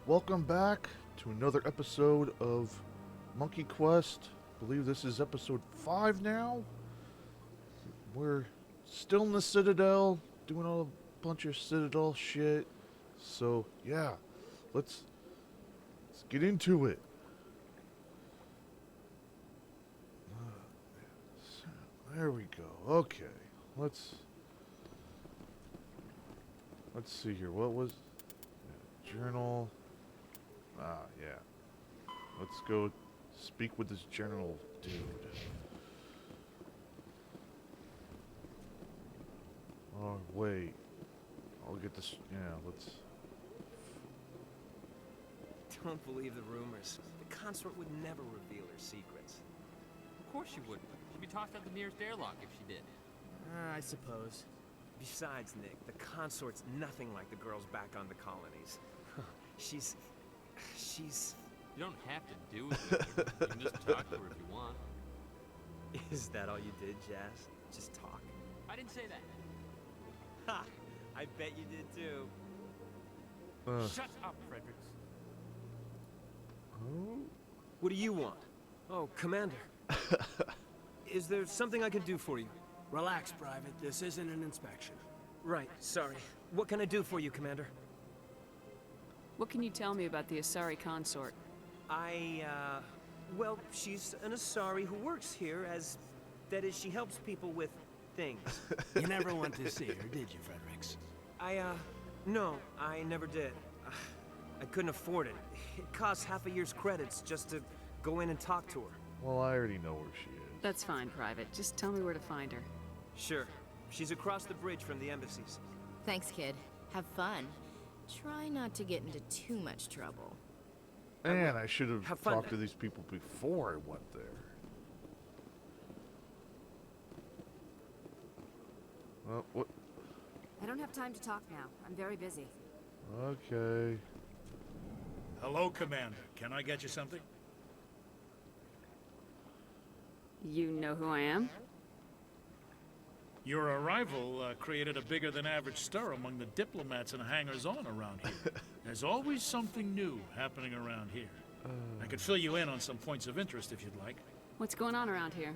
Welcome back to another episode of Monkey Quest. I believe this is episode 5 now. We're still in the Citadel, doing a bunch of Citadel shit. So, yeah, let's get into it. There we go. Okay, let's see here. What was journal? Yeah. Let's go speak with this general dude. Oh, wait. I'll get this. Yeah, let's. Don't believe the rumors. The consort would never reveal her secrets. Of course she wouldn't. She'd be tossed out the nearest airlock if she did. I suppose. Besides, Nick, the consort's nothing like the girls back on the colonies. She's... You don't have to do it with her. You can just talk to her if you want. Is that all you did, Jazz? Just talk? I didn't say that. Ha! I bet you did too. Shut up, Fredericks. Oh? What do you want? Oh, Commander. Is there something I can do for you? Relax, Private. This isn't an inspection. Right, sorry. What can I do for you, Commander? What can you tell me about the Asari consort? Well, she's an Asari who works here as... That is, she helps people with things. You never went to see her, did you, Fredericks? No, I never did. I couldn't afford it. It costs half a year's credits just to go in and talk to her. Well, I already know where she is. That's fine, Private. Just tell me where to find her. Sure. She's across the bridge from the embassies. Thanks, kid. Have fun. Try not to get into too much trouble. Man, I should have fun. talked to these people before I went there. Well, what? I don't have time to talk now. I'm very busy. Okay. Hello, Commander. Can I get you something? You know who I am? Your arrival created a bigger-than-average stir among the diplomats and hangers-on around here. There's always something new happening around here. I could fill you in on some points of interest if you'd like. What's going on around here?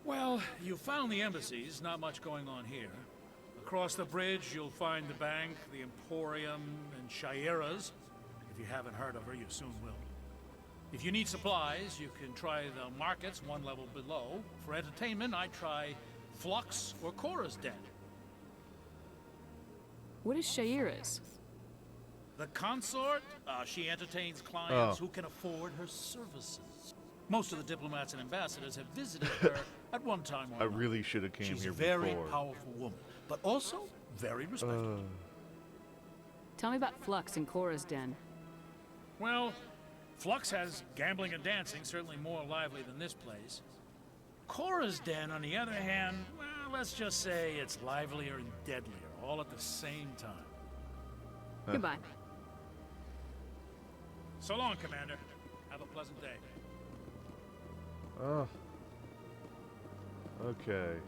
Well, you found the embassies, not much going on here. Across the bridge, you'll find the bank, the Emporium, and Shaira's. If you haven't heard of her, you soon will. If you need supplies, you can try the markets one level below. For entertainment, I try Flux or Cora's Den. What is Shaira's? The consort, she entertains clients who can afford her services. Most of the diplomats and ambassadors have visited her at one time or I another. really should have came She's here a very before. powerful woman, but also very respectable. Tell me about Flux and Cora's Den. Well, Flux has gambling and dancing, certainly more lively than this place. Cora's Den, on the other hand, well, let's just say it's livelier and deadlier, all at the same time. Goodbye. So long, Commander. Have a pleasant day. Oh. Okay.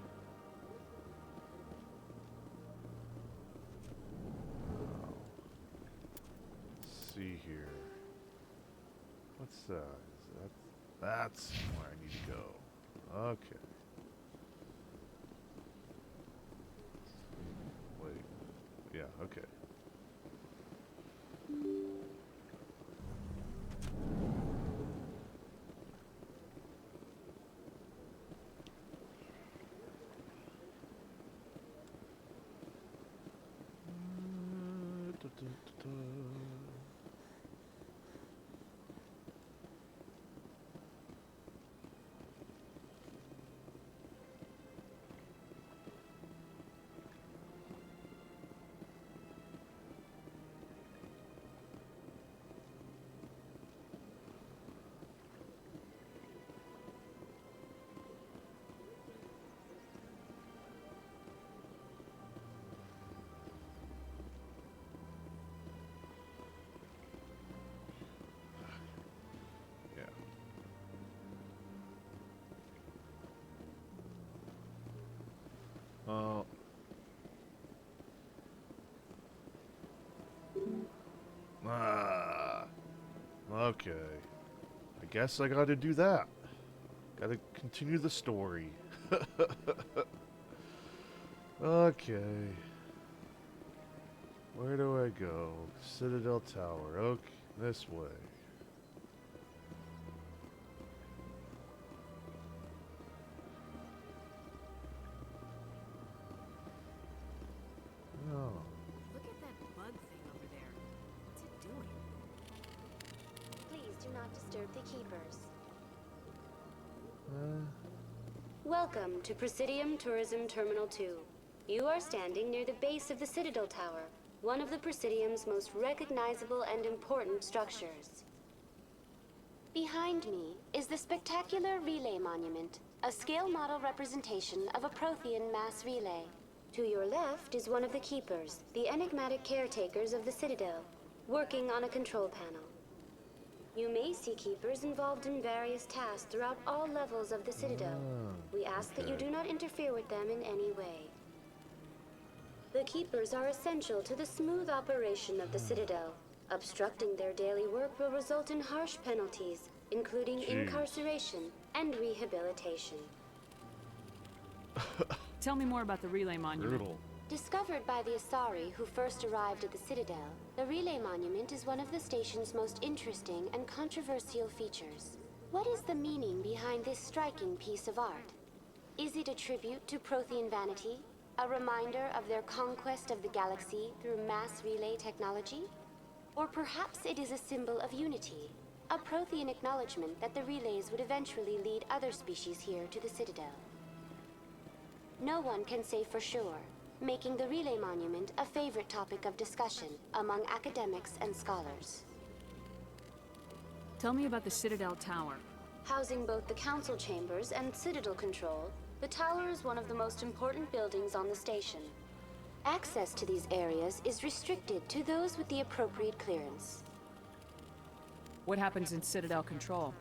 Let's see here. What's that? That's where I need to go. Okay. Wait. Yeah, okay. Okay. I guess I gotta do that. Gotta continue the story. Okay. Where do I go? Citadel Tower. Okay, this way. Oh. Look at that bug thing over there. What's it doing? Please do not disturb the keepers. Uh, Welcome to Presidium Tourism Terminal 2. You are standing near the base of the Citadel Tower, one of the Presidium's most recognizable and important structures. Behind me is the spectacular Relay Monument, a scale model representation of a Prothean mass relay. To your left is one of the Keepers, the enigmatic caretakers of the Citadel, working on a control panel. You may see Keepers involved in various tasks throughout all levels of the Citadel. We ask that you do not interfere with them in any way. The Keepers are essential to the smooth operation of the Citadel. Obstructing their daily work will result in harsh penalties, including incarceration and rehabilitation. Tell me more about the Relay Monument. brutal. Discovered by the Asari who first arrived at the Citadel, the Relay Monument is one of the station's most interesting and controversial features. What is the meaning behind this striking piece of art? Is it a tribute to Prothean vanity? A reminder of their conquest of the galaxy through mass relay technology? Or perhaps it is a symbol of unity, a Prothean acknowledgement that the relays would eventually lead other species here to the Citadel. No one can say for sure, making the Relay Monument a favorite topic of discussion among academics and scholars. Tell me about the Citadel Tower. Housing both the council chambers and Citadel control, the tower is one of the most important buildings on the station. Access to these areas is restricted to those with the appropriate clearance. What happens in Citadel Control?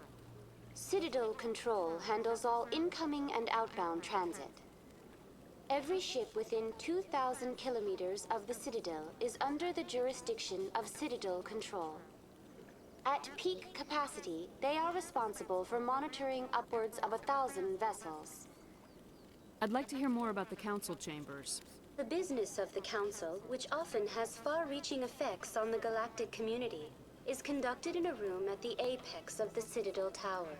Citadel Control handles all incoming and outbound transit. Every ship within 2,000 kilometers of the Citadel is under the jurisdiction of Citadel Control. At peak capacity, they are responsible for monitoring upwards of 1,000 vessels. I'd like to hear more about the council chambers. The business of the Council, which often has far-reaching effects on the galactic community, is conducted in a room at the apex of the Citadel Tower.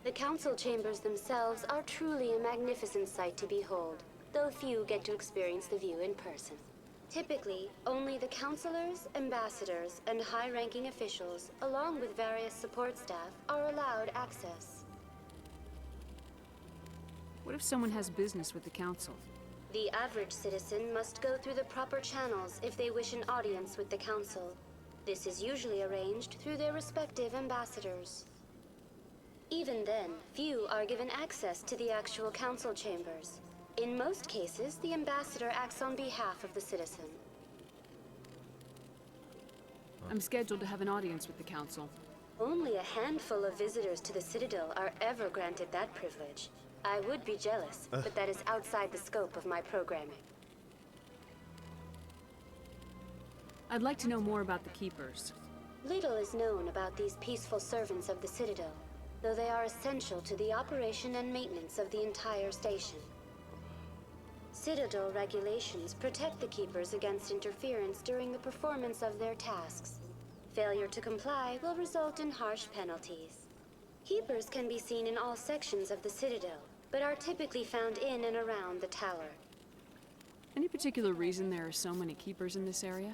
The Council chambers themselves are truly a magnificent sight to behold, though few get to experience the view in person. Typically, only the councilors, ambassadors, and high-ranking officials, along with various support staff, are allowed access. What if someone has business with the council? The average citizen must go through the proper channels if they wish an audience with the Council. This is usually arranged through their respective ambassadors. Even then, few are given access to the actual Council chambers. In most cases, the ambassador acts on behalf of the citizen. I'm scheduled to have an audience with the council. Only a handful of visitors to the Citadel are ever granted that privilege. I would be jealous, but that is outside the scope of my programming. I'd like to know more about the Keepers. Little is known about these peaceful servants of the Citadel, though they are essential to the operation and maintenance of the entire station. Citadel regulations protect the Keepers against interference during the performance of their tasks. Failure to comply will result in harsh penalties. Keepers can be seen in all sections of the Citadel, but are typically found in and around the tower. Any particular reason there are so many Keepers in this area?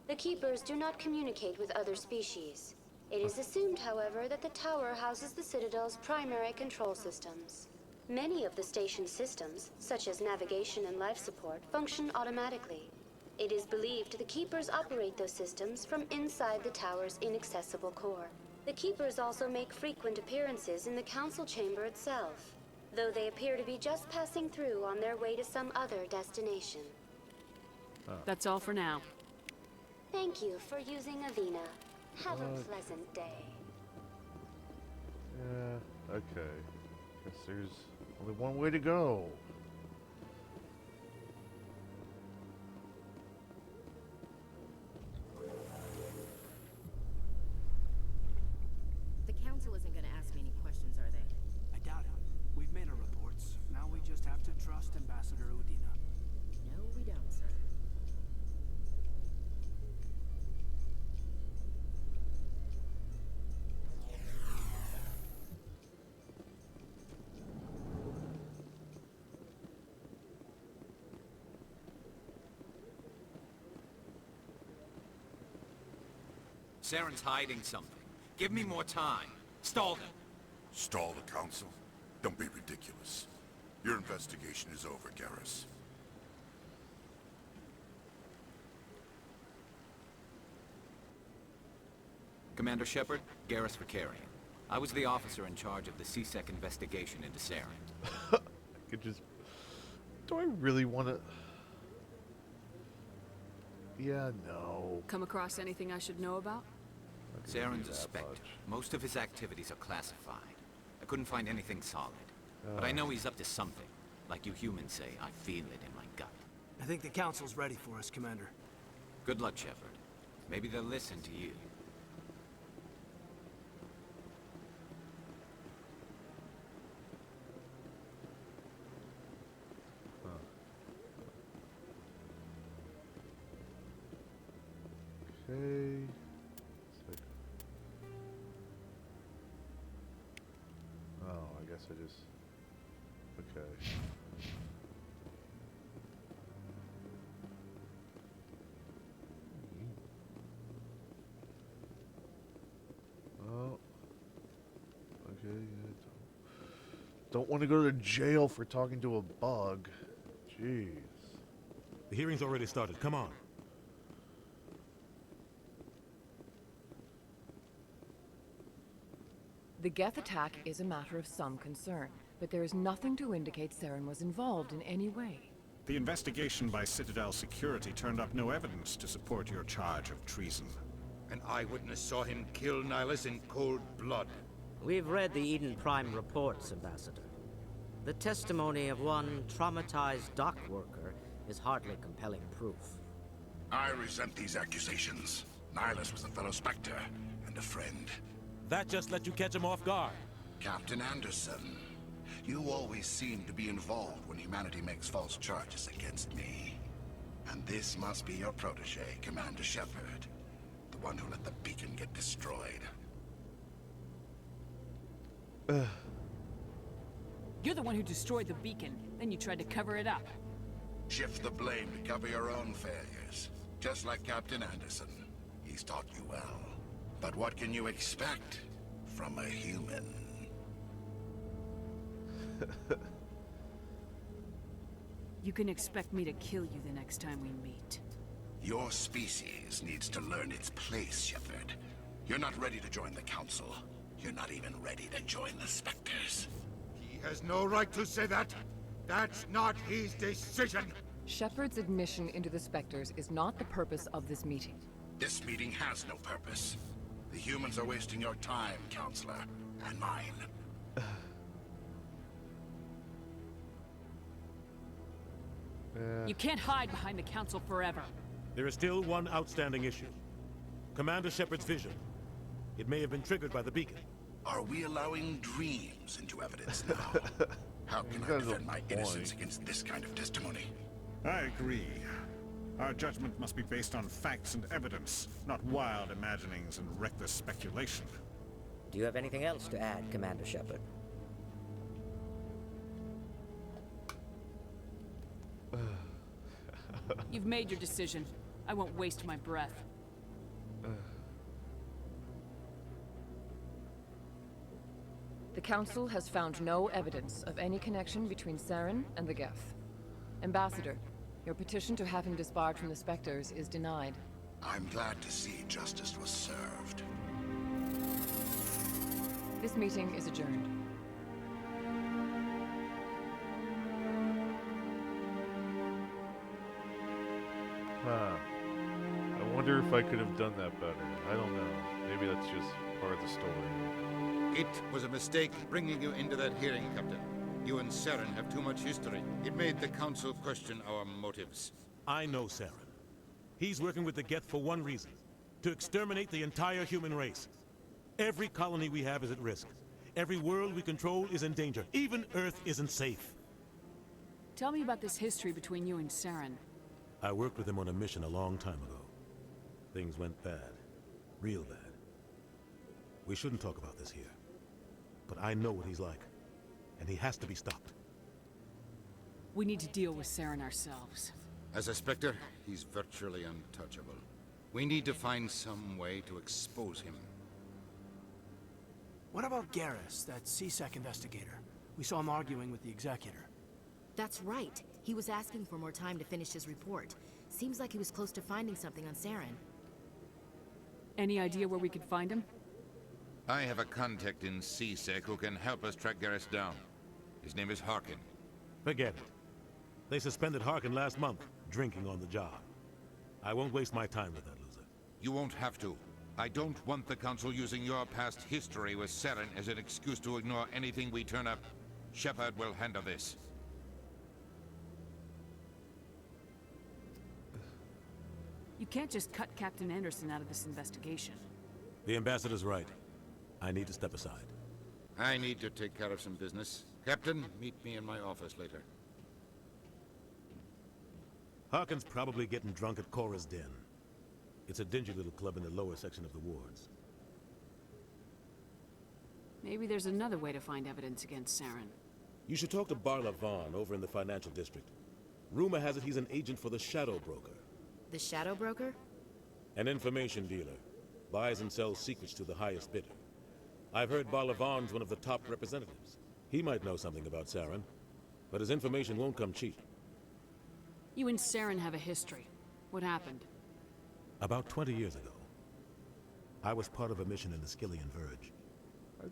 The Keepers do not communicate with other species. It is assumed, however, that the tower houses the Citadel's primary control systems. Many of the station's systems, such as navigation and life support, function automatically. It is believed the Keepers operate those systems from inside the tower's inaccessible core. The Keepers also make frequent appearances in the Council chamber itself, though they appear to be just passing through on their way to some other destination. That's all for now. Thank you for using Avina. Have a pleasant day. Yeah, okay. Guess there's only one way to go. just have to trust Ambassador Udina. No, we don't, sir. Saren's hiding something. Give me more time. Stall them. Stall the council? Don't be ridiculous. Your investigation is over, Garrus. Commander Shepard, Garrus Vicarian. I was the officer in charge of the CSEC investigation into Saren. I could just... Do I really want to... Yeah, no. Come across anything I should know about? Saren's a Spectre. Most of his activities are classified. I couldn't find anything solid. But I know he's up to something. Like you humans say, I feel it in my gut. I think the council's ready for us, Commander. Good luck, Shepard. Maybe they'll listen to you. Okay. Oh, I guess I just... Okay. Oh. Okay, yeah. Don't want to go to jail for talking to a bug. Jeez. The hearing's already started. Come on. The Geth attack is a matter of some concern, but there is nothing to indicate Saren was involved in any way. The investigation by Citadel security turned up no evidence to support your charge of treason. An eyewitness saw him kill Nihilus in cold blood. We've read the Eden Prime reports, Ambassador. The testimony of one traumatized dock worker is hardly compelling proof. I resent these accusations. Nihilus was a fellow Spectre and a friend. That just let you catch him off guard. Captain Anderson, you always seem to be involved when humanity makes false charges against me. And this must be your protege, Commander Shepard. The one who let the beacon get destroyed. You're the one who destroyed the beacon, then you tried to cover it up. Shift the blame to cover your own failures. Just like Captain Anderson. He's taught you well. But what can you expect from a human? You can expect me to kill you the next time we meet. Your species needs to learn its place, Shepard. You're not ready to join the Council. You're not even ready to join the Spectres. He has no right to say that. That's not his decision. Shepard's admission into the Spectres is not the purpose of this meeting. This meeting has no purpose. The humans are wasting your time, Counselor, and mine. You can't hide behind the Council forever. There is still one outstanding issue. Commander Shepard's vision. It may have been triggered by the beacon. Are we allowing dreams into evidence now? How can I defend my innocence against this kind of testimony? I agree. Our judgment must be based on facts and evidence, not wild imaginings and reckless speculation. Do you have anything else to add, Commander Shepard? You've made your decision. I won't waste my breath. The Council has found no evidence of any connection between Saren and the Geth. Ambassador, your petition to have him disbarred from the Spectres is denied. I'm glad to see justice was served. This meeting is adjourned. Huh. I wonder if I could have done that better. I don't know. Maybe that's just part of the story. It was a mistake bringing you into that hearing, Captain. You and Saren have too much history. It made the Council question our motives. I know Saren. He's working with the Geth for one reason. To exterminate the entire human race. Every colony we have is at risk. Every world we control is in danger. Even Earth isn't safe. Tell me about this history between you and Saren. I worked with him on a mission a long time ago. Things went bad. Real bad. We shouldn't talk about this here. But I know what he's like. And he has to be stopped. We need to deal with Saren ourselves. As a Spectre, he's virtually untouchable. We need to find some way to expose him. What about Garrus, that CSEC investigator? We saw him arguing with the Executor. That's right. He was asking for more time to finish his report. Seems like he was close to finding something on Saren. Any idea where we could find him? I have a contact in CSEC who can help us track Garrus down. His name is Harkin. Forget it. They suspended Harkin last month, drinking on the job. I won't waste my time with that loser. You won't have to. I don't want the Council using your past history with Saren as an excuse to ignore anything we turn up. Shepard will handle this. You can't just cut Captain Anderson out of this investigation. The Ambassador's right. I need to step aside. I need to take care of some business. Captain, meet me in my office later. Harkin's probably getting drunk at Cora's Den. It's a dingy little club in the lower section of the wards. Maybe there's another way to find evidence against Saren. You should talk to Barla Vaughn over in the financial district. Rumor has it he's an agent for the Shadow Broker. The Shadow Broker? An information dealer. Buys and sells secrets to the highest bidder. I've heard Barla Vaughn's one of the top representatives. He might know something about Saren, but his information won't come cheap. You and Saren have a history. What happened? About 20 years ago, I was part of a mission in the Skillian Verge.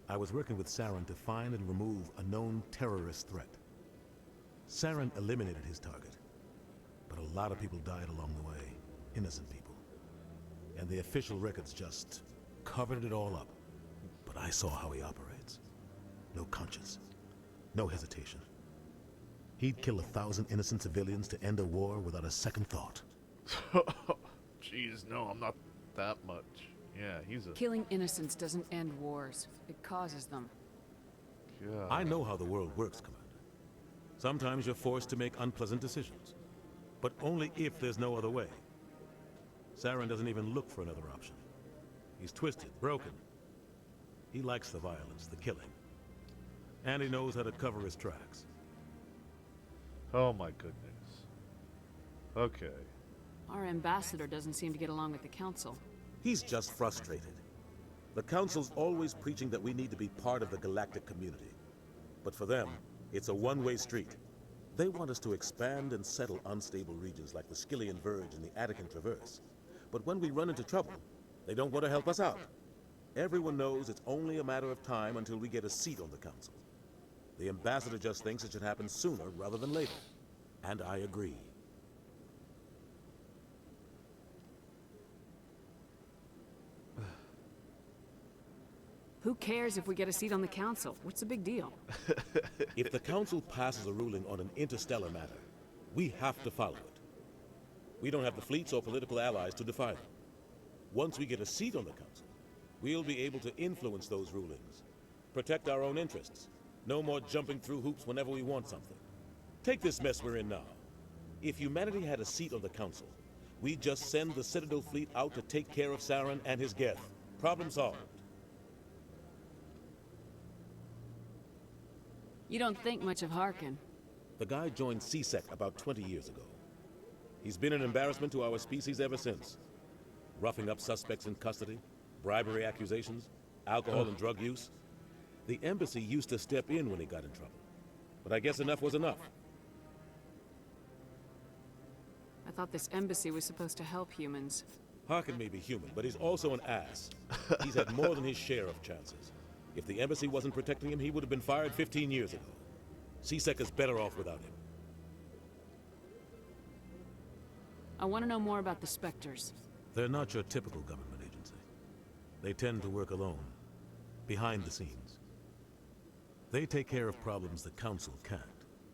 I was working with Saren to find and remove a known terrorist threat. Saren eliminated his target, but a lot of people died along the way, innocent people. And the official records just covered it all up. But I saw how he operates. No conscience, no hesitation. He'd kill 1,000 innocent civilians to end a war without a second thought. Jeez, no, I'm not that much. Yeah, he's a... Killing innocents doesn't end wars. It causes them. God. I know how the world works, Commander. Sometimes you're forced to make unpleasant decisions. But only if there's no other way. Saren doesn't even look for another option. He's twisted, broken. He likes the violence, the killing. And he knows how to cover his tracks. Oh my goodness. Okay. Our ambassador doesn't seem to get along with the Council. He's just frustrated. The Council's always preaching that we need to be part of the galactic community. But for them, it's a one-way street. They want us to expand and settle unstable regions like the Skillian Verge and the Attican Traverse. But when we run into trouble, they don't want to help us out. Everyone knows it's only a matter of time until we get a seat on the Council. The Ambassador just thinks it should happen sooner rather than later. And I agree. Who cares if we get a seat on the Council? What's the big deal? If the Council passes a ruling on an interstellar matter, we have to follow it. We don't have the fleets or political allies to defy them. Once we get a seat on the Council, we'll be able to influence those rulings, protect our own interests. No more jumping through hoops whenever we want something. Take this mess we're in now. If humanity had a seat on the Council, we'd just send the Citadel fleet out to take care of Saren and his Geth. Problem solved. You don't think much of Harkin. The guy joined CSEC about 20 years ago. He's been an embarrassment to our species ever since. Roughing up suspects in custody, bribery accusations, alcohol and drug use. The embassy used to step in when he got in trouble. But I guess enough was enough. I thought this embassy was supposed to help humans. Harkin may be human, but he's also an ass. He's had more than his share of chances. If the embassy wasn't protecting him, he would have been fired 15 years ago. CSEC is better off without him. I want to know more about the Spectres. They're not your typical government agency. They tend to work alone, behind the scenes. They take care of problems the Council can't.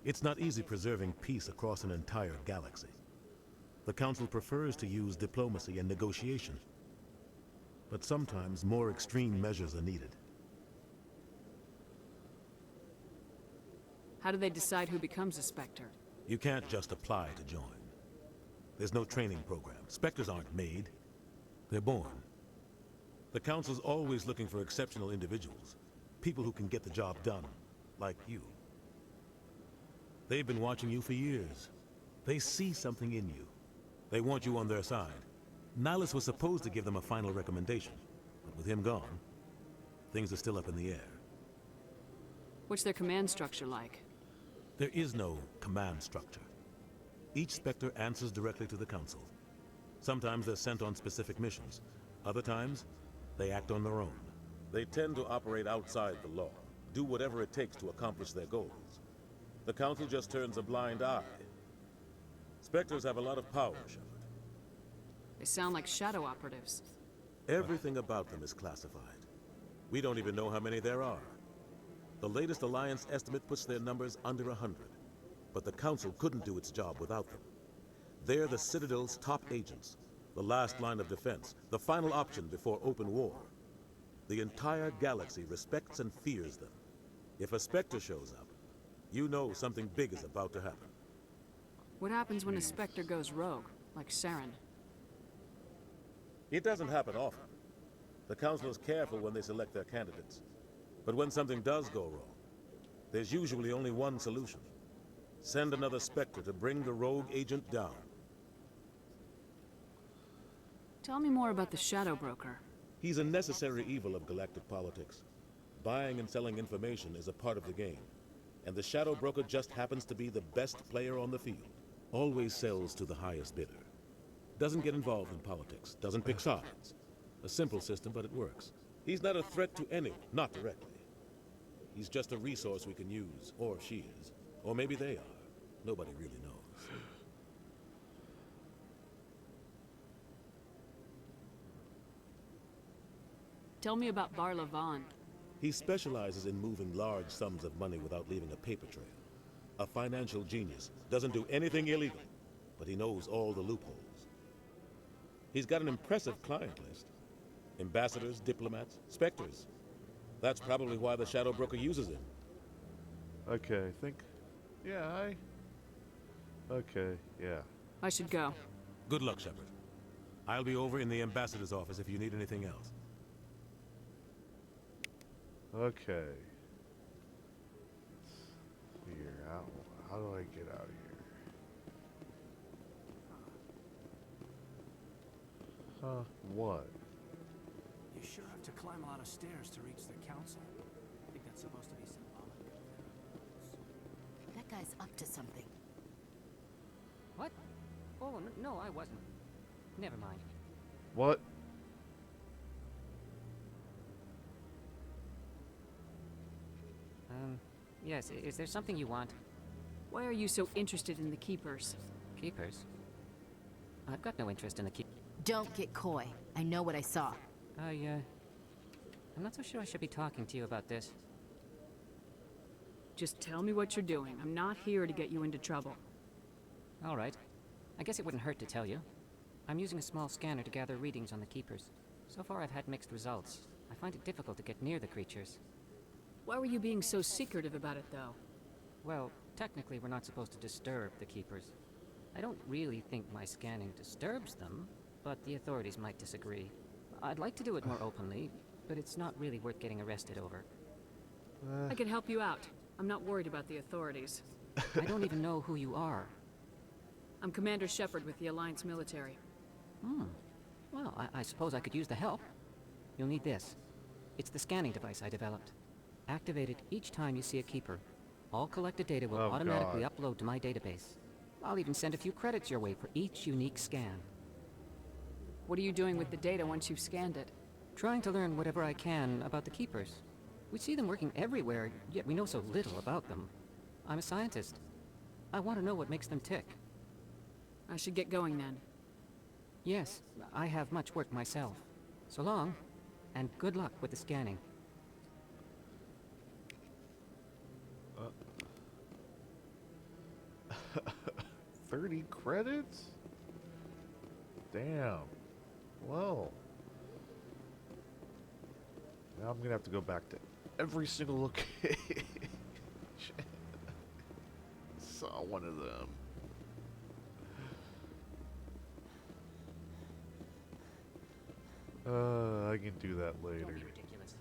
It's not easy preserving peace across an entire galaxy. The Council prefers to use diplomacy and negotiation. But sometimes more extreme measures are needed. How do they decide who becomes a Spectre? You can't just apply to join. There's no training program. Spectres aren't made. They're born. The Council's always looking for exceptional individuals. People who can get the job done. Like you. They've been watching you for years. They see something in you. They want you on their side. Nihilus was supposed to give them a final recommendation. But with him gone, things are still up in the air. What's their command structure like? There is no command structure. Each Spectre answers directly to the Council. Sometimes they're sent on specific missions. Other times, they act on their own. They tend to operate outside the law, do whatever it takes to accomplish their goals. The Council just turns a blind eye. Spectres have a lot of power, Shepard. They sound like shadow operatives. Everything about them is classified. We don't even know how many there are. The latest Alliance estimate puts their numbers under 100. But the Council couldn't do its job without them. They're the Citadel's top agents, the last line of defense, the final option before open war. The entire galaxy respects and fears them. If a Spectre shows up, you know something big is about to happen. What happens when a Spectre goes rogue, like Saren? It doesn't happen often. The Council is careful when they select their candidates. But when something does go wrong, there's usually only one solution. Send another Spectre to bring the rogue agent down. Tell me more about the Shadow Broker. He's a necessary evil of galactic politics. Buying and selling information is a part of the game. And the Shadow Broker just happens to be the best player on the field. Always sells to the highest bidder. Doesn't get involved in politics. Doesn't pick sides. A simple system, but it works. He's not a threat to anyone, not directly. He's just a resource we can use, or she is. Or maybe they are. Nobody really knows. Tell me about Bar Levon. He specializes in moving large sums of money without leaving a paper trail. A financial genius. Doesn't do anything illegal, but he knows all the loopholes. He's got an impressive client list. Ambassadors, diplomats, Spectres. That's probably why the Shadow Broker uses him. Okay, I think... Yeah, Okay, yeah. I should go. Good luck, Shepard. I'll be over in the Ambassador's office if you need anything else. Okay. Let's figure out... How do I get out of here? What? You sure have to climb a lot of stairs to reach the council. I think that's supposed to be symbolic. That guy's up to something. What? Oh, no, I wasn't. Never mind. What? Yes, is there something you want? Why are you so interested in the Keepers? Keepers? I've got no interest in the Keepers. Don't get coy. I know what I saw. I'm not so sure I should be talking to you about this. Just tell me what you're doing. I'm not here to get you into trouble. All right. I guess it wouldn't hurt to tell you. I'm using a small scanner to gather readings on the Keepers. So far I've had mixed results. I find it difficult to get near the creatures. Why were you being so secretive about it, though? Well, technically we're not supposed to disturb the Keepers. I don't really think my scanning disturbs them, but the authorities might disagree. I'd like to do it more openly, but it's not really worth getting arrested over. I can help you out. I'm not worried about the authorities. I don't even know who you are. I'm Commander Shepard with the Alliance military. Well, I suppose I could use the help. You'll need this. It's the scanning device I developed. Activate it each time you see a Keeper. All collected data will automatically upload to my database. I'll even send a few credits your way for each unique scan. What are you doing with the data once you've scanned it? Trying to learn whatever I can about the Keepers. We see them working everywhere, yet we know so little about them. I'm a scientist. I want to know what makes them tick. I should get going then. Yes, I have much work myself. So long, and good luck with the scanning. 30 credits? Damn. Well. Now I'm gonna have to go back to every single location. So not one of them. I can do that later. Don't be ridiculous.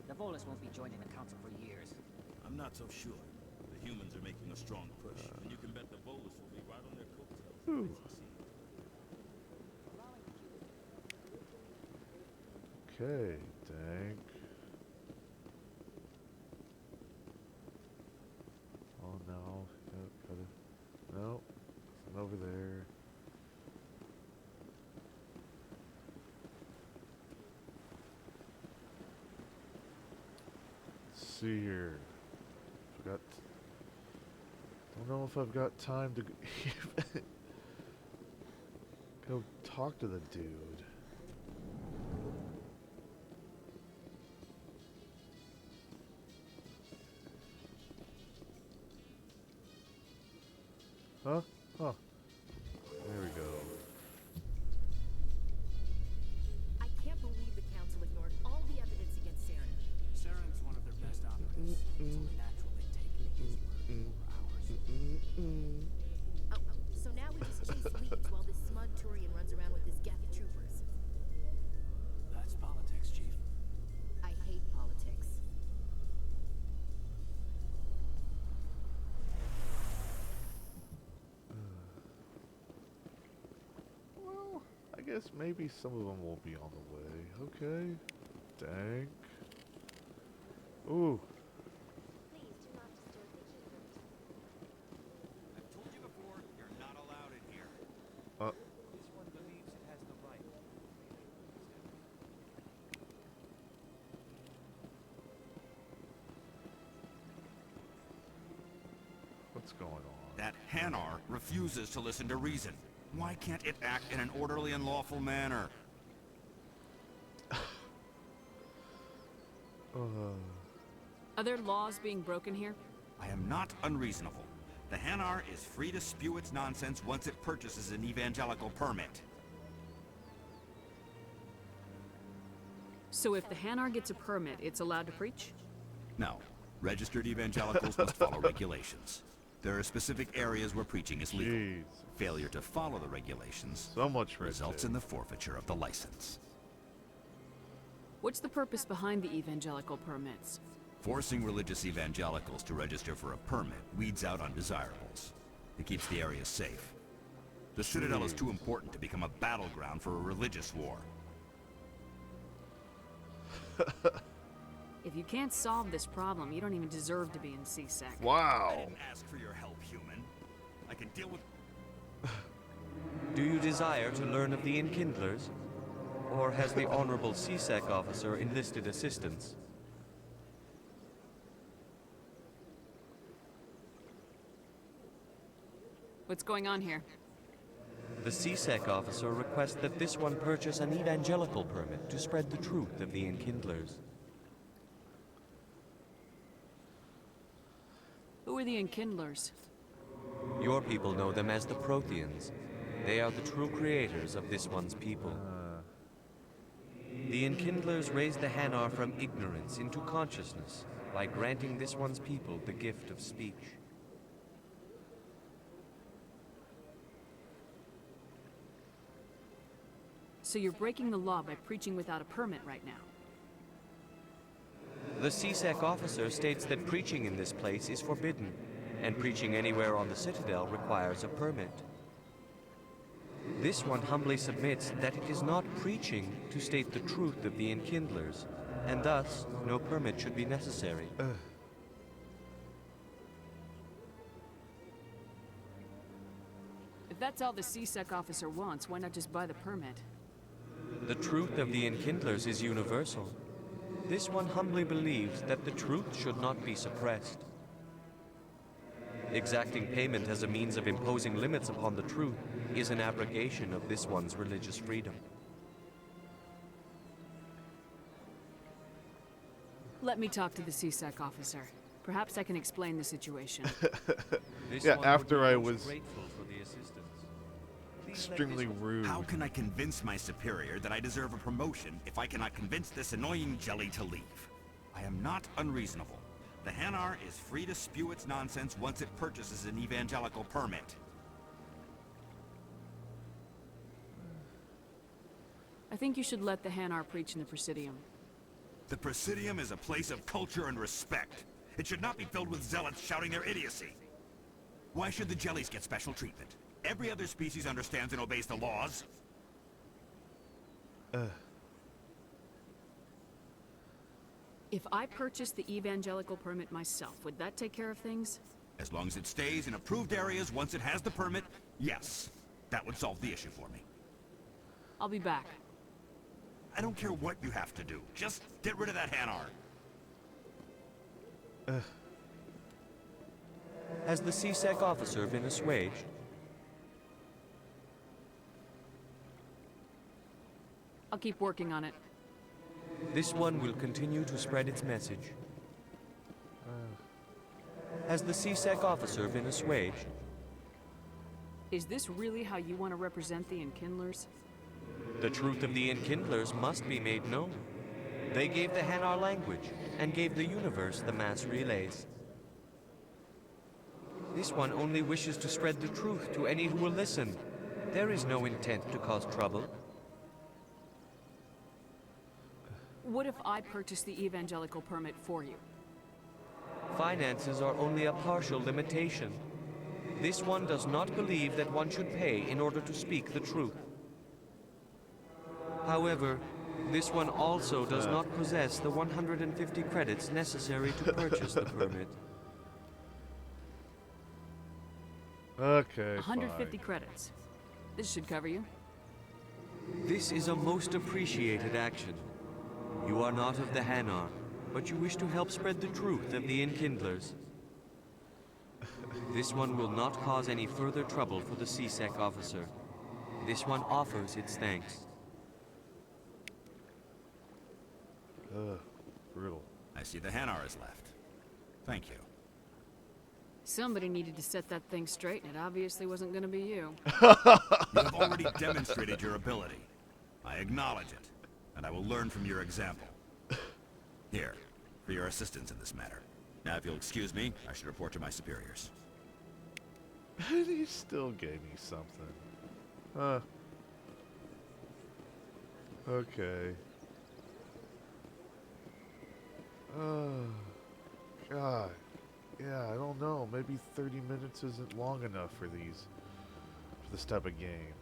The Volus won't be joining the council for years. I'm not so sure. The humans are making a strong push, and you can bet the Volus will be right on their coattails. Okay, dank. Oh no, no, nothing over there. Let's see here. Don't know if I've got time to go talk to the dude. Huh? Huh. There we go. I can't believe the council ignored all the evidence against Saren. Saren's one of their best operatives. It's only natural they take his word over ours. So now we just chase leads while this smug Turian runs around with his Geth troopers. That's politics, Chief. I hate politics. Well, I guess maybe some of them will be on the way. Okay. Dank. Ooh. Please do not disturb the keepers. I've told you before, you're not allowed in here. This one believes it has the right. What's going on? That Hanar refuses to listen to reason. Why can't it act in an orderly and lawful manner? Are there laws being broken here? I am not unreasonable. The Hanar is free to spew its nonsense once it purchases an evangelical permit. So if the Hanar gets a permit, it's allowed to preach? No. Registered evangelicals must follow regulations. There are specific areas where preaching is legal. Jeez. Failure to follow the regulations results in the forfeiture of the license. What's the purpose behind the evangelical permits? Forcing religious evangelicals to register for a permit weeds out undesirables. It keeps the area safe. The Citadel is too important to become a battleground for a religious war. If you can't solve this problem, you don't even deserve to be in CSEC. Wow. I didn't ask for your help, human. I can deal with... Do you desire to learn of the Enkindlers? Or has the Honorable CSEC officer enlisted assistance? What's going on here? The CSEC officer requests that this one purchase an evangelical permit to spread the truth of the Enkindlers. Who are the Enkindlers? Your people know them as the Protheans. They are the true creators of this one's people. The Enkindlers raised the Hanar from ignorance into consciousness by granting this one's people the gift of speech. So you're breaking the law by preaching without a permit right now. The CSEC officer states that preaching in this place is forbidden, and preaching anywhere on the Citadel requires a permit. This one humbly submits that it is not preaching to state the truth of the Enkindlers, and thus no permit should be necessary. If that's all the CSEC officer wants, why not just buy the permit? The truth of the Enkindlers is universal. This one humbly believes that the truth should not be suppressed. Exacting payment as a means of imposing limits upon the truth is an abrogation of this one's religious freedom. Let me talk to the CSEC officer. Perhaps I can explain the situation. Yeah, after I was grateful for the assistance. extremely rude. How can I convince my superior that I deserve a promotion if I cannot convince this annoying jelly to leave? I am not unreasonable. The Hanar is free to spew its nonsense once it purchases an evangelical permit. I think you should let the Hanar preach in the Presidium. The Presidium is a place of culture and respect. It should not be filled with zealots shouting their idiocy. Why should the jellies get special treatment? Every other species understands and obeys the laws. If I purchased the evangelical permit myself, would that take care of things? As long as it stays in approved areas once it has the permit, yes. That would solve the issue for me. I'll be back. I don't care what you have to do. Just get rid of that Hanar. Has the CSEC officer been assuaged? I'll keep working on it. This one will continue to spread its message. Has the CSEC officer been assuaged? Is this really how you want to represent the Enkindlers? The truth of the Enkindlers must be made known. They gave the Hanar language, and gave the universe the mass relays. This one only wishes to spread the truth to any who will listen. There is no intent to cause trouble. What if I purchase the evangelical permit for you? Finances are only a partial limitation. This one does not believe that one should pay in order to speak the truth. However, this one also does not possess the 150 credits necessary to purchase the permit. Okay, 150 credits. This should cover you. This is a most appreciated action. You are not of the Hanar, but you wish to help spread the truth of the Enkindlers. This one will not cause any further trouble for the CSEC officer. This one offers its thanks. Brutal. I see the Hanar is left. Thank you. Somebody needed to set that thing straight, and it obviously wasn't going to be you. You have already demonstrated your ability. I acknowledge it, and I will learn from your example. Here, for your assistance in this matter. Now, if you'll excuse me, I should report to my superiors. And he still gave me something. Okay. God. Yeah, I don't know. Maybe 30 minutes isn't long enough for this type of game.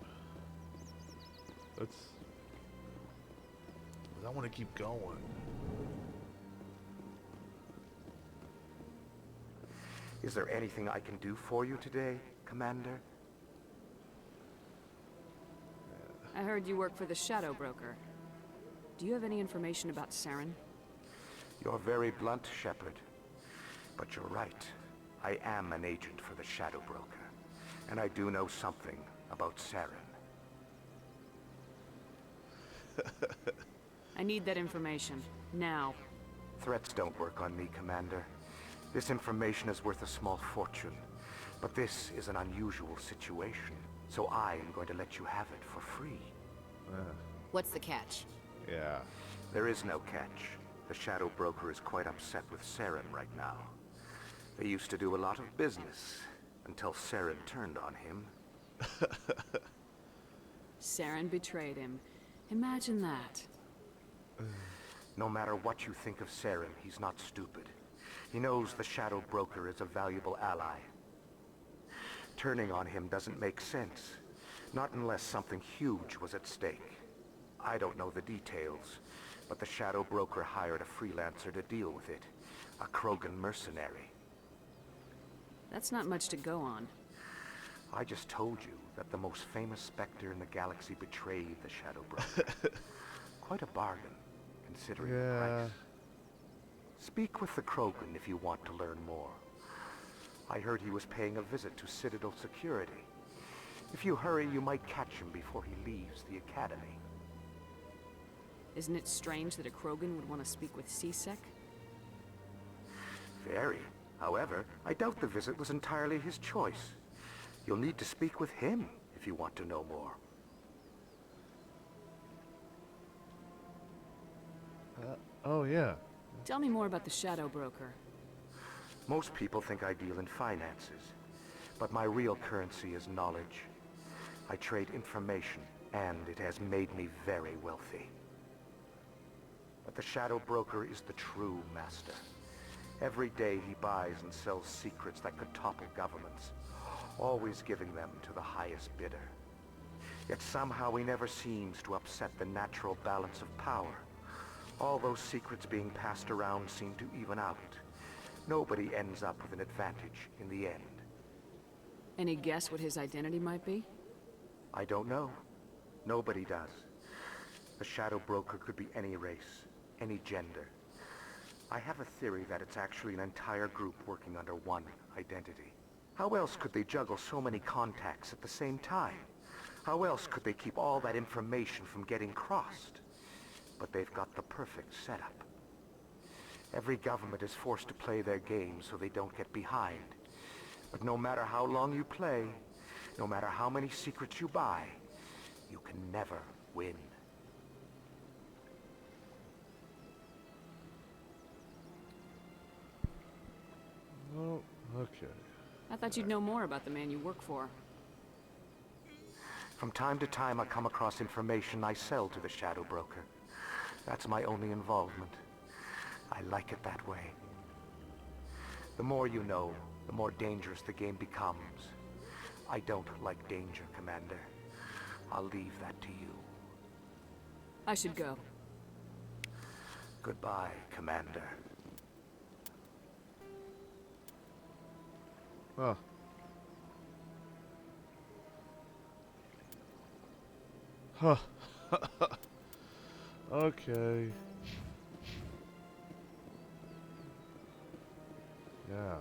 I want to keep going. Is there anything I can do for you today, Commander? I heard you work for the Shadow Broker. Do you have any information about Saren? You're very blunt, Shepard. But you're right. I am an agent for the Shadow Broker. And I do know something about Saren. I need that information. Now. Threats don't work on me, Commander. This information is worth a small fortune. But this is an unusual situation. So I am going to let you have it for free. What's the catch? Yeah. There is no catch. The Shadow Broker is quite upset with Saren right now. They used to do a lot of business, until Saren turned on him. Saren betrayed him. Imagine that. No matter what you think of Saren, he's not stupid. He knows the Shadow Broker is a valuable ally. Turning on him doesn't make sense. Not unless something huge was at stake. I don't know the details, but the Shadow Broker hired a freelancer to deal with it. A Krogan mercenary. That's not much to go on. I just told you that the most famous Spectre in the galaxy betrayed the Shadow Broker. Quite a bargain, considering the price. Speak with the Krogan if you want to learn more. I heard he was paying a visit to Citadel security. If you hurry, you might catch him before he leaves the Academy. Isn't it strange that a Krogan would want to speak with CSEC? Very. However, I doubt the visit was entirely his choice. You'll need to speak with him if you want to know more. Oh, yeah. Tell me more about the Shadow Broker. Most people think I deal in finances, but my real currency is knowledge. I trade information, and it has made me very wealthy. But the Shadow Broker is the true master. Every day he buys and sells secrets that could topple governments, always giving them to the highest bidder. Yet somehow he never seems to upset the natural balance of power. All those secrets being passed around seem to even out. Nobody ends up with an advantage in the end. Any guess what his identity might be? I don't know. Nobody does. The Shadow Broker could be any race, any gender. I have a theory that it's actually an entire group working under one identity. How else could they juggle so many contacts at the same time? How else could they keep all that information from getting crossed? But they've got the perfect setup. Every government is forced to play their game so they don't get behind. But no matter how long you play, no matter how many secrets you buy, you can never win. Oh, okay. I thought you'd know more about the man you work for. From time to time, I come across information I sell to the Shadow Broker. That's my only involvement. I like it that way. The more you know, the more dangerous the game becomes. I don't like danger, Commander. I'll leave that to you. I should go. Goodbye, Commander. Huh. Huh. Okay. Yeah.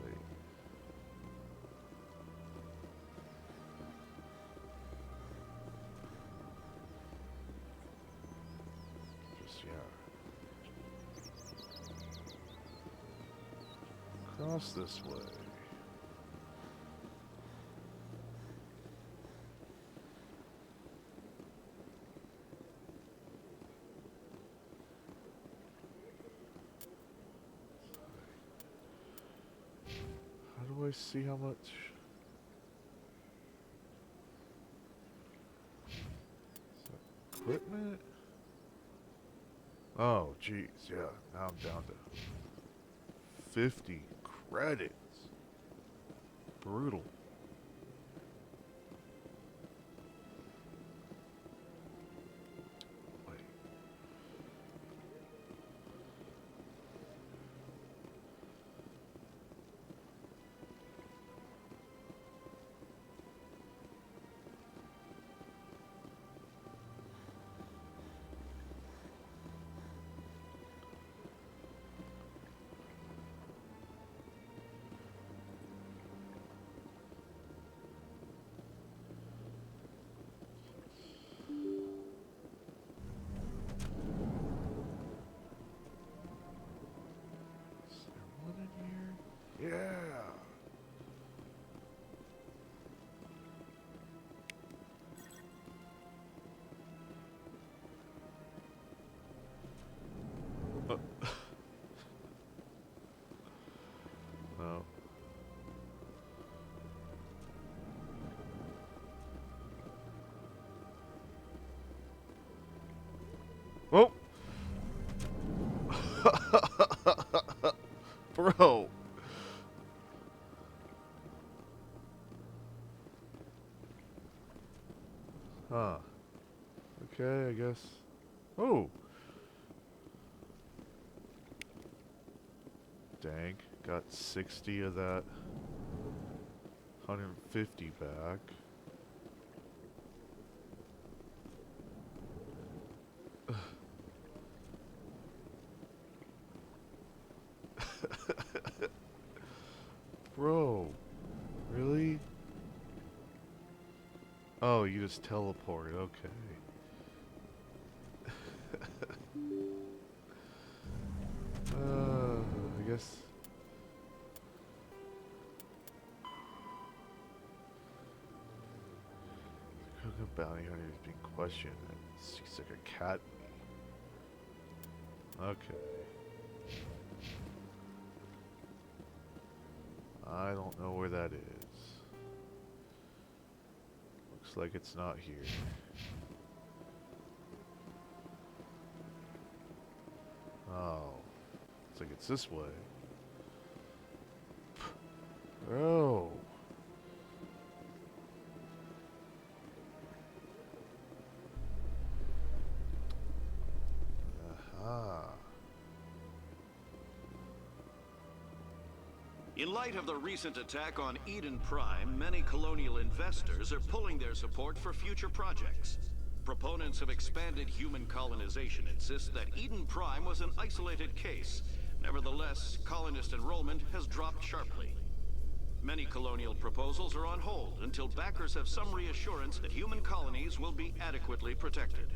Wait. Just, yeah. Cross this way. How do I see how much? Equipment? Oh, jeez, yeah. Now I'm down to 50 credits. Brutal. Wait. Yeah. No. Oh. Bro. Huh. Okay, I guess. Oh. Dang. Got 60 of that. 150 back. Bro. Really? Oh, you just teleport. Okay. I guess. Cook bounty hunter is being questioned. Seems like a cat. Okay. I don't know where that is. Looks like it's not here. Oh. Looks like it's this way. Oh. Aha. In light of the recent attack on Eden Prime, many colonial investors are pulling their support for future projects. Proponents of expanded human colonization insist that Eden Prime was an isolated case. Nevertheless, colonist enrollment has dropped sharply. Many colonial proposals are on hold until backers have some reassurance that human colonies will be adequately protected.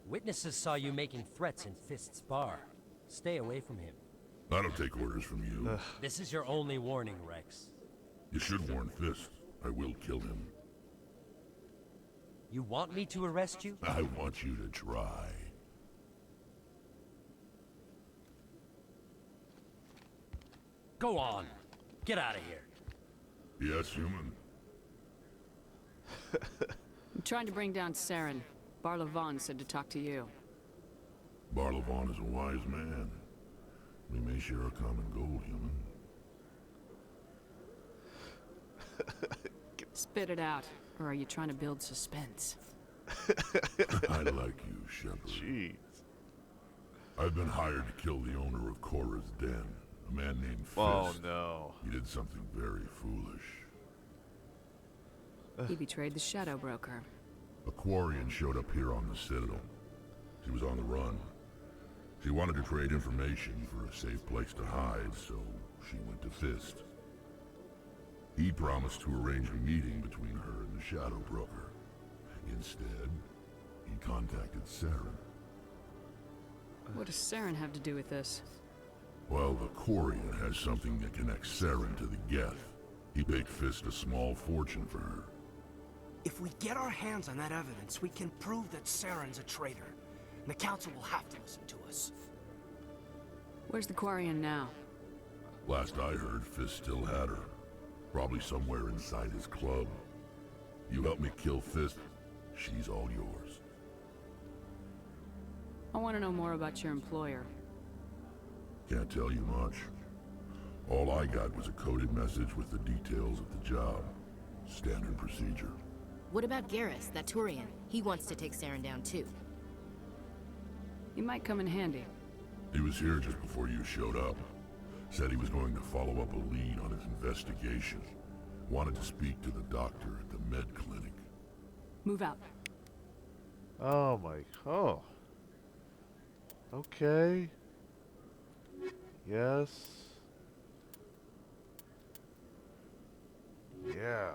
Witnesses saw you making threats in Fist's bar. Stay away from him. I don't take orders from you. This is your only warning, Rex. You should warn Fist. I will kill him. You want me to arrest you? I want you to try. Go on. Get out of here. Yes, human. I'm trying to bring down Saren. Barlavon said to talk to you. Barlavon is a wise man. We may share a common goal, human. Spit it out, or are you trying to build suspense? I like you, Shepard. Jeez. I've been hired to kill the owner of Cora's Den, a man named Fist. Oh no. He did something very foolish. He betrayed the Shadow Broker. A Quarian showed up here on the Citadel. She was on the run. She wanted to trade information for a safe place to hide, so she went to Fist. He promised to arrange a meeting between her and the Shadow Broker. Instead, he contacted Saren. What does Saren have to do with this? Well, the Quarian has something that connects Saren to the Geth. He paid Fist a small fortune for her. If we get our hands on that evidence, we can prove that Saren's a traitor. And the Council will have to listen to us. Where's the Quarian now? Last I heard, Fist still had her. Probably somewhere inside his club. You help me kill Fist, she's all yours. I want to know more about your employer. Can't tell you much. All I got was a coded message with the details of the job. Standard procedure. What about Garrus, that Turian? He wants to take Saren down too. He might come in handy. He was here just before you showed up. Said he was going to follow up a lead on his investigation. Wanted to speak to the doctor at the med clinic. Move out. Oh my... Oh. Okay. Yes. Yeah.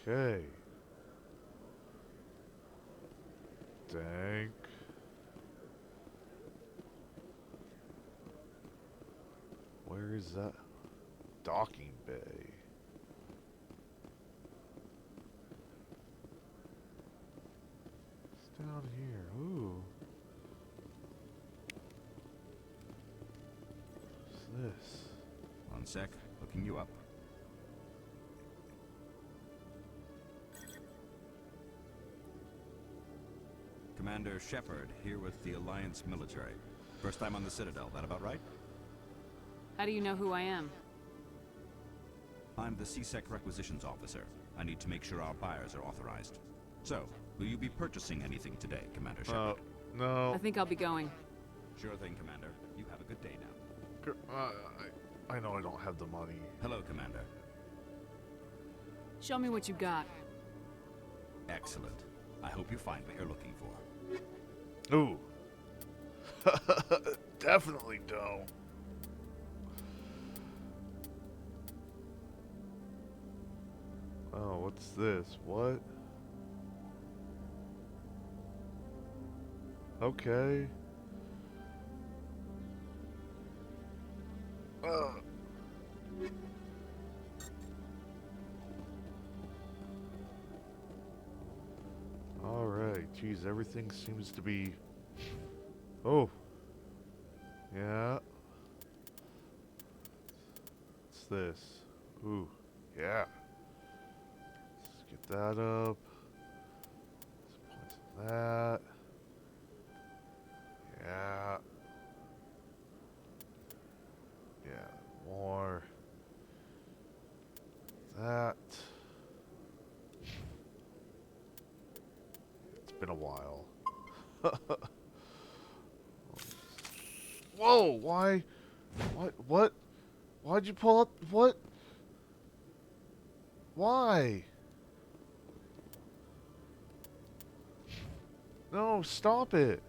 Okay. Dank. Where is that? Docking bay. It's down here. Ooh. What's this? One sec, looking you up. Commander Shepard, here with the Alliance military. First time on the Citadel, that about right? How do you know who I am? I'm the CSEC requisitions officer. I need to make sure our buyers are authorized. So, will you be purchasing anything today, Commander Shepard? No. I think I'll be going. Sure thing, Commander. You have a good day now. I know I don't have the money. Hello, Commander. Show me what you got. Excellent. I hope you find what you're looking for. Ooh. Definitely don't. Oh, what's this? What? Okay. Alright, geez, everything seems to be... Oh. Yeah. What's this? Ooh, yeah. Let's get that up. Let's place that. Yeah. Yeah, more. That. It's been a while. Whoa, why? What? Why'd you pull up? What? Why? No, stop it.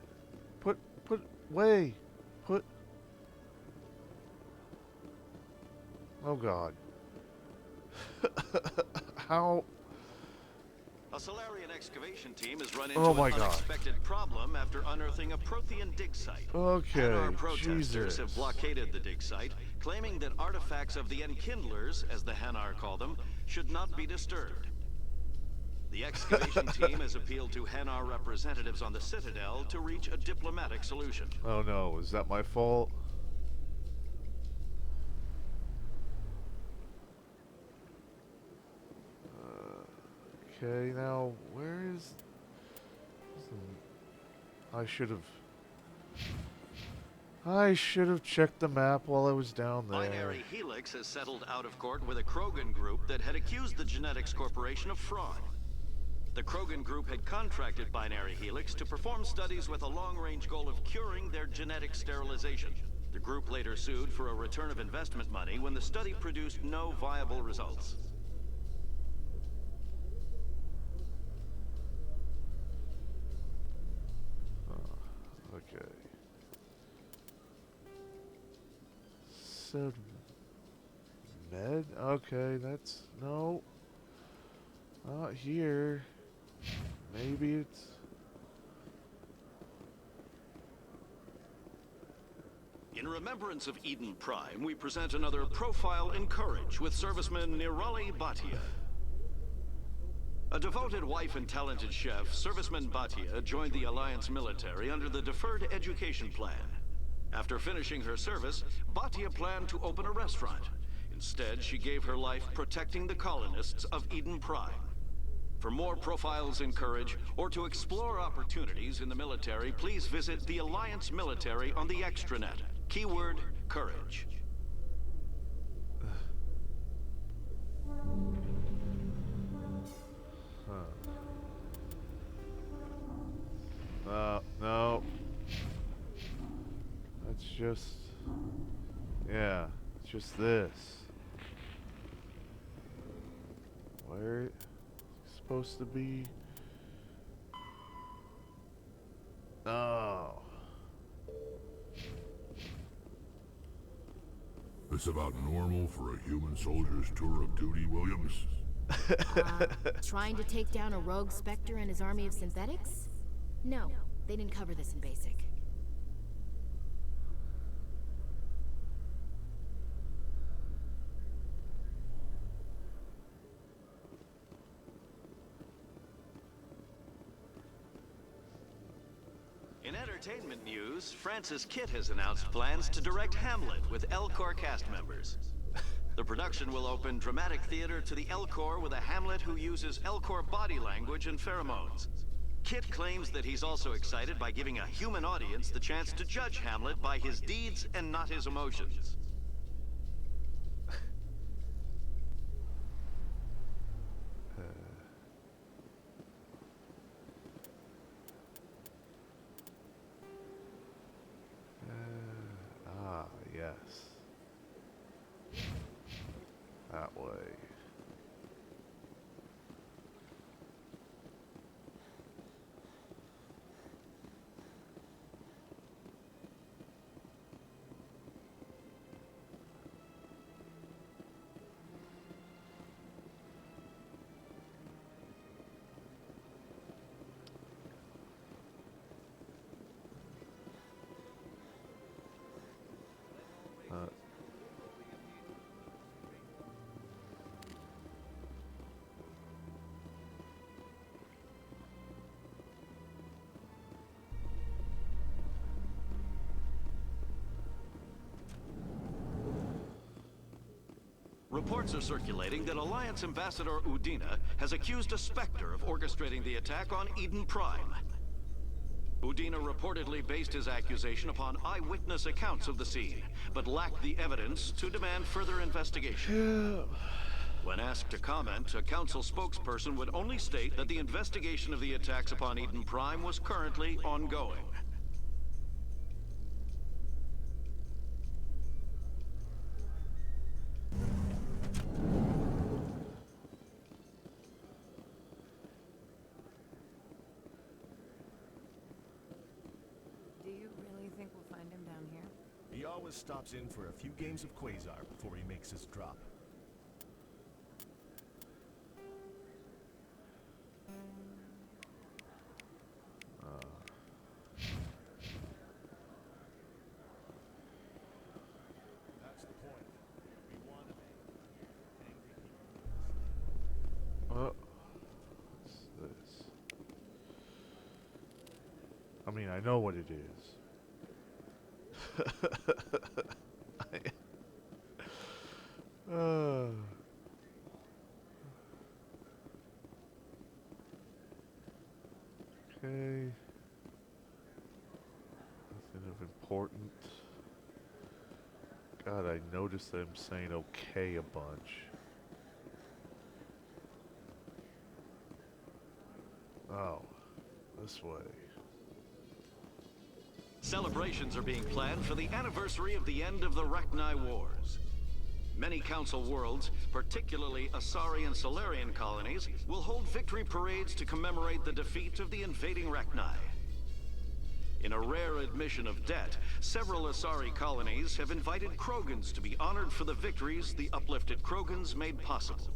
Put, way. Put. Oh God. How? A Solarian excavation team has run Oh into my an God. unexpected problem after unearthing a Prothean dig site. Okay, Hanar protesters Jesus. have blockaded the dig site, claiming that artifacts of the Enkindlers, as the Hanar call them, should not be disturbed. The excavation team has appealed to Hanar representatives on the Citadel to reach a diplomatic solution. Oh no, is that my fault? Okay, now where is? I should have checked the map while I was down there. Binary Helix has settled out of court with a Krogan group that had accused the Genetics Corporation of fraud. The Krogan group had contracted Binary Helix to perform studies with a long-range goal of curing their genetic sterilization. The group later sued for a return of investment money when the study produced no viable results. Okay. Said med? Okay, that's no. Not here. Maybe it's. In remembrance of Eden Prime, we present another profile in courage with serviceman Nirali Bhatia. A devoted wife and talented chef, serviceman Bhatia joined the Alliance military under the Deferred Education Plan. After finishing her service, Bhatia planned to open a restaurant. Instead, she gave her life protecting the colonists of Eden Prime. For more profiles in courage, or to explore opportunities in the military, please visit the Alliance military on the extranet. Keyword, courage. No. That's just... Yeah, it's just this. Where it's supposed to be... Oh. This about normal for a human soldier's tour of duty, Williams? Trying to take down a rogue Spectre and his army of synthetics? No, they didn't cover this in basic. In entertainment news, Francis Kitt has announced plans to direct Hamlet with Elcor cast members. The production will open dramatic theater to the Elcor with a Hamlet who uses Elcor body language and pheromones. Kitt claims that he's also excited by giving a human audience the chance to judge Hamlet by his deeds and not his emotions. Yes. That way. Reports are circulating that Alliance Ambassador Udina has accused a Spectre of orchestrating the attack on Eden Prime. Udina reportedly based his accusation upon eyewitness accounts of the scene, but lacked the evidence to demand further investigation. When asked to comment, a council spokesperson would only state that the investigation of the attacks upon Eden Prime was currently ongoing. Do you really think we'll find him down here? He always stops in for a few games of Quasar before he makes his drop. That's the point. We want to make angry people. What's this? I mean, I know what it is. Okay. Nothing of important. God, I noticed them saying okay a bunch. Oh, this way. Celebrations are being planned for the anniversary of the end of the Rachni Wars. Many Council worlds, particularly Asari and Solarian colonies, will hold victory parades to commemorate the defeat of the invading Rachni. In a rare admission of debt, several Asari colonies have invited Krogans to be honored for the victories the uplifted Krogans made possible.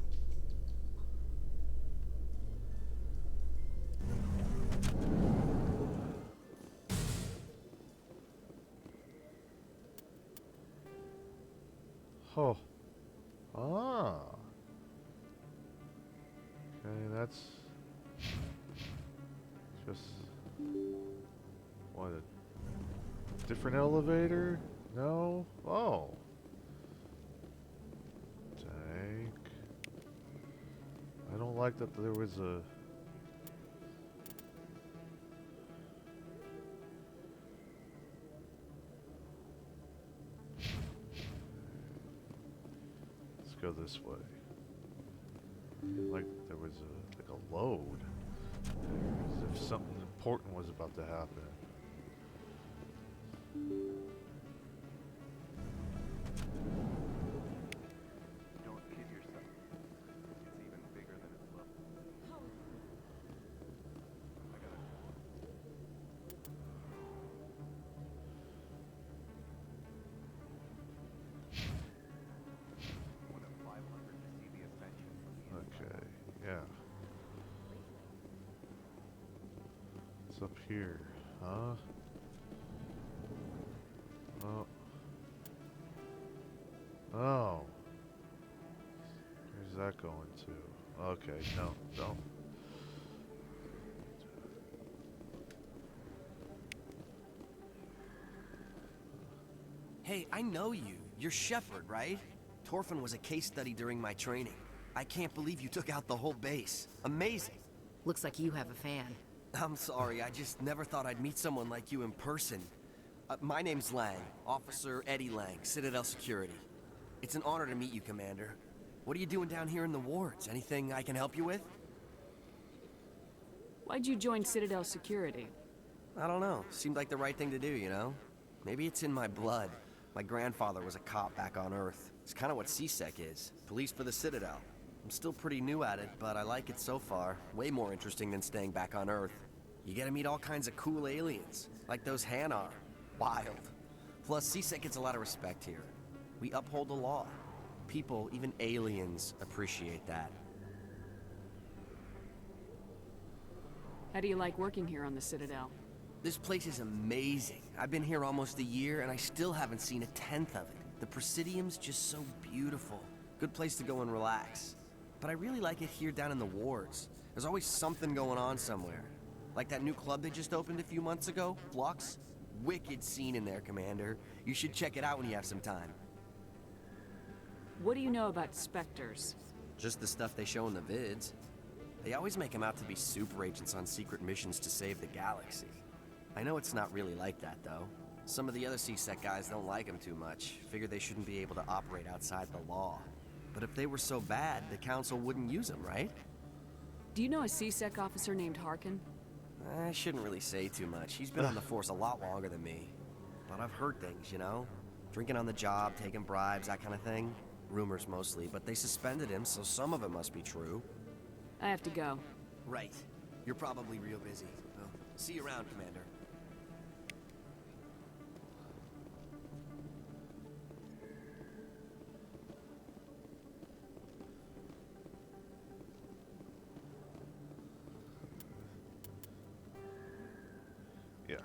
Oh. Ah. Okay, that's just what, a different elevator? No? Oh. Tank. I don't like that there was a go this way. Like there was a load. As if something important was about to happen. Don't kid yourself. It's even bigger than its level. I got it. Okay, yeah. What's up here? Huh? Oh. Oh. Where's that going to? Okay, no, don't. Hey, I know you. You're Shepard, right? Torfin was a case study during my training. I can't believe you took out the whole base. Amazing. Looks like you have a fan. I'm sorry, I just never thought I'd meet someone like you in person. My name's Lang, Officer Eddie Lang, Citadel Security. It's an honor to meet you, Commander. What are you doing down here in the wards? Anything I can help you with? Why'd you join Citadel Security? I don't know. Seemed like the right thing to do, you know? Maybe it's in my blood. My grandfather was a cop back on Earth. It's kind of what CSEC is. Police for the Citadel. I'm still pretty new at it, but I like it so far. Way more interesting than staying back on Earth. You get to meet all kinds of cool aliens, like those Hanar. Wild. Plus, CSEC gets a lot of respect here. We uphold the law. People, even aliens, appreciate that. How do you like working here on the Citadel? This place is amazing. I've been here almost a year, and I still haven't seen a tenth of it. The Presidium's just so beautiful. Good place to go and relax. But I really like it here down in the wards. There's always something going on somewhere. Like that new club they just opened a few months ago, Flux. Wicked scene in there, Commander. You should check it out when you have some time. What do you know about Spectres? Just the stuff they show in the vids. They always make them out to be super agents on secret missions to save the galaxy. I know it's not really like that, though. Some of the other CSEC guys don't like them too much. Figure they shouldn't be able to operate outside the law. But if they were so bad, the Council wouldn't use them, right? Do you know a CSEC officer named Harkin? I shouldn't really say too much. He's been on the force a lot longer than me. But I've heard things, you know? Drinking on the job, taking bribes, that kind of thing. Rumors mostly, but they suspended him, so some of it must be true. I have to go. Right. You're probably real busy. Well, see you around, Commander. Yes.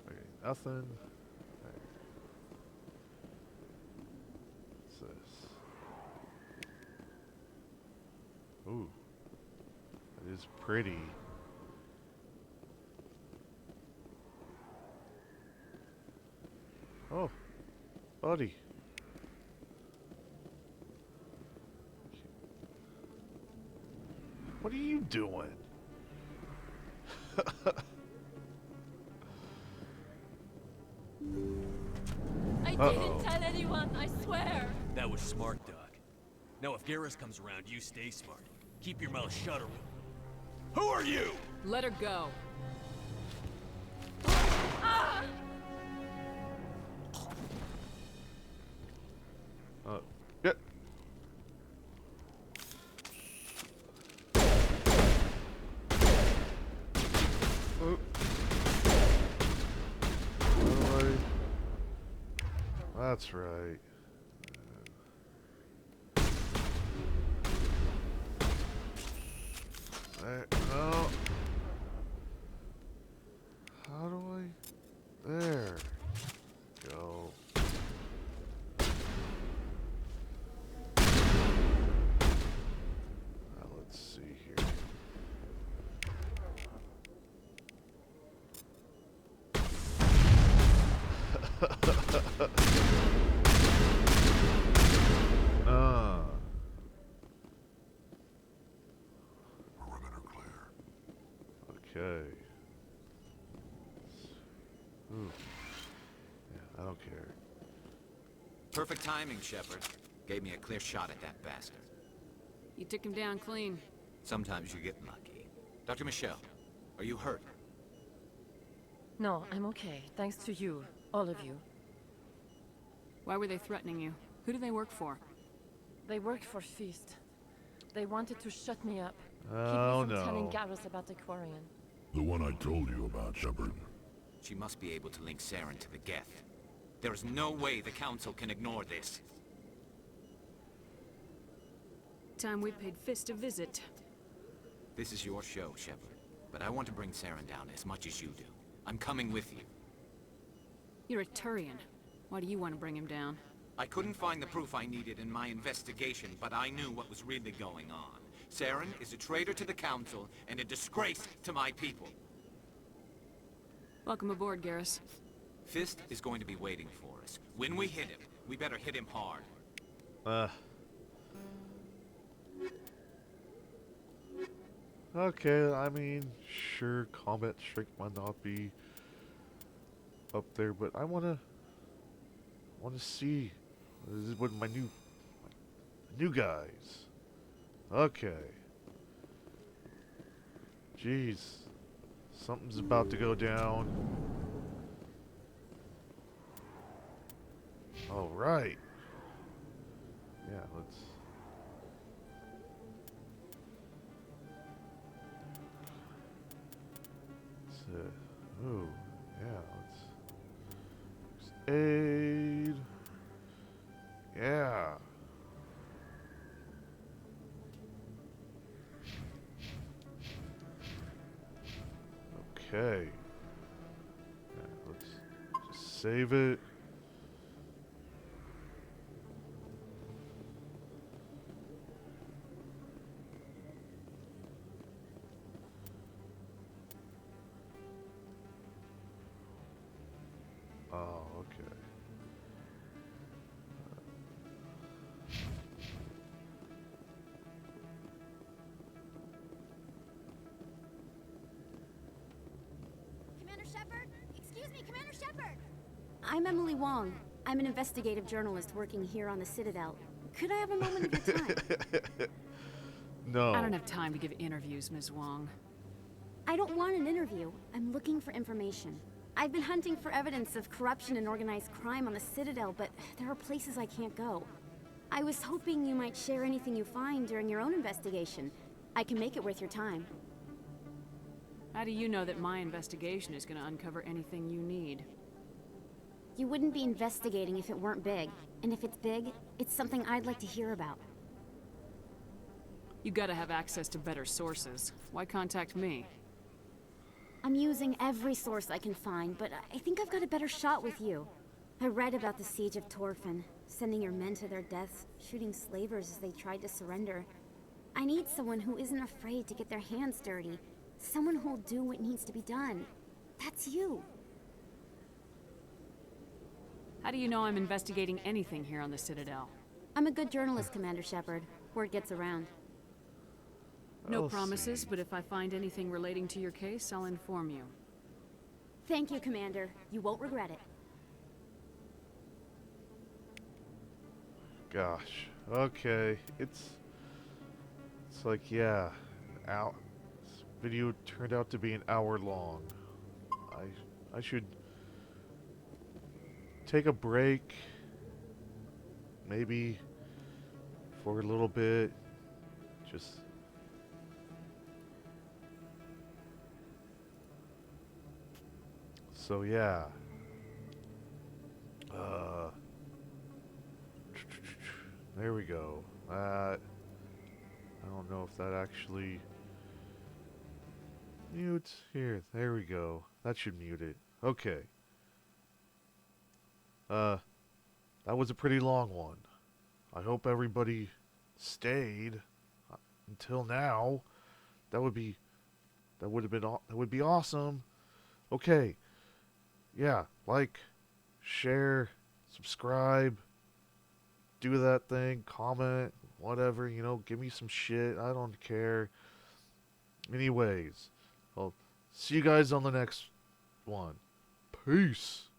Okay, nothing. Okay. What's this? Ooh. That is pretty. Oh, buddy. What are you doing? I didn't tell anyone, I swear. That was smart, Doc. Now if Garrus comes around, you stay smart. Keep your mouth shut or Who are you? Let her go. Ah! Yeah. That's right. No. How do I? There. Go. Now let's see here. Okay. Ooh. Yeah, I don't care. Perfect timing, Shepard. Gave me a clear shot at that bastard. You took him down clean. Sometimes you get lucky. Dr. Michelle, are you hurt? No, I'm okay. Thanks to you. All of you. Why were they threatening you? Who do they work for? They worked for Feast. They wanted to shut me up. Oh, Keep me from telling no. Garrus about the Quarian. The one I told you about, Shepard. She must be able to link Saren to the Geth. There is no way the Council can ignore this. Time we paid Fist a visit. This is your show, Shepard. But I want to bring Saren down as much as you do. I'm coming with you. You're a Turian. Why do you want to bring him down? I couldn't find the proof I needed in my investigation, but I knew what was really going on. Saren is a traitor to the Council and a disgrace to my people. Welcome aboard, Garrus. Fist is going to be waiting for us. When we hit him, we better hit him hard. Okay, I mean, sure, combat strength might not be up there, but I wanna see. This is what my new guys. Okay. Jeez, something's about to go down. All right. Yeah, let's. Ooh, yeah, let's aid. Yeah. Okay. Yeah, let's just save it. Oh, okay. Commander Shepard? Excuse me, Commander Shepard! I'm Emily Wong. I'm an investigative journalist working here on the Citadel. Could I have a moment of your time? No. I don't have time to give interviews, Ms. Wong. I don't want an interview. I'm looking for information. I've been hunting for evidence of corruption and organized crime on the Citadel, but there are places I can't go. I was hoping you might share anything you find during your own investigation. I can make it worth your time. How do you know that my investigation is going to uncover anything you need? You wouldn't be investigating if it weren't big. And if it's big, it's something I'd like to hear about. You gotta have access to better sources. Why contact me? I'm using every source I can find, but I think I've got a better shot with you. I read about the siege of Torfin, sending your men to their deaths, shooting slavers as they tried to surrender. I need someone who isn't afraid to get their hands dirty. Someone who'll do what needs to be done. That's you. How do you know I'm investigating anything here on the Citadel? I'm a good journalist, Commander Shepard. Word gets around. No promises, but if I find anything relating to your case, I'll inform you. Thank you, Commander. You won't regret it. Gosh. Okay. It's like, yeah. This video turned out to be an hour long. I should take a break. Maybe for a little bit. Just so yeah. There we go. I don't know if that actually mutes here. There we go. That should mute it. Okay. That was a pretty long one. I hope everybody stayed until now. That would be awesome. Okay. Yeah, like, share, subscribe, do that thing, comment, whatever, you know, give me some shit. I don't care. Anyways, I'll see you guys on the next one. Peace.